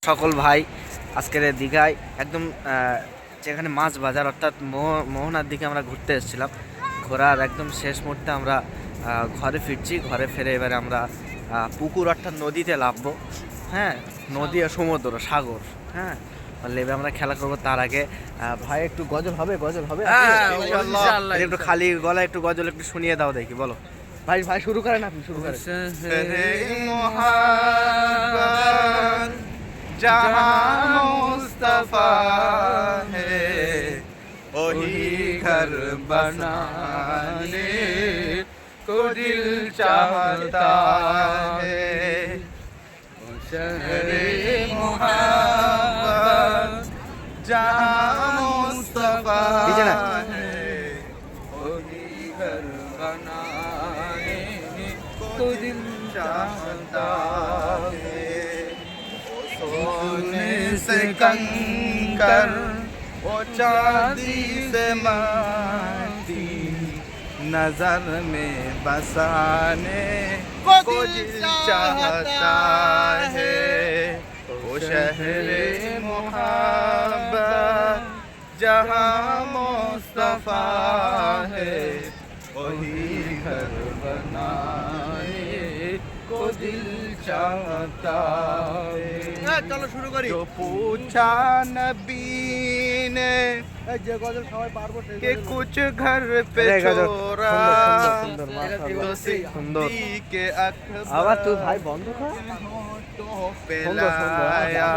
সকল ভাই আজকের দীঘায় একদম যেখানে মাছ বাজার অর্থাৎ মোহনার দিকে আমরা ঘুরতে এসেছিলাম। ঘোরার একদম শেষ মুহূর্তে আমরা ঘরে ফিরছি। ঘরে ফিরে এবারে আমরা পুকুর অর্থাৎ নদীতে নামবো। হ্যাঁ, নদী আর সমুদ্র সাগর। হ্যাঁ, লেবে আমরা খেলা করবো। তার আগে ভাই একটু গজল হবে, গজল হবে একটু খালি গলায় একটু গজল একটু শুনিয়ে দাও দেখি, বলো ভাই। ভাই শুরু করেন, আপনি শুরু করেন। जहाँ मुस्तफा है वही घर बनाने को दिल चाहता है। शहरे मोहब्बत जहाँ मुस्तफा है वही घर बनाने को दिल चाहता है। सोने से कंकर वो चांदी से माटी नजर में बसाने को दिल चाहता है। वो शहरे मोहब्बत जहाँ मुस्तफा है वही घर बनाने को दिल चाहता है। চলো শুরু করি। जो पूछा नबी ने कि कुछ घर पे चोरा तो सिद्दीक़ अकबर আবার তুই ভাই বন্ধ কর। होठों पे लाया।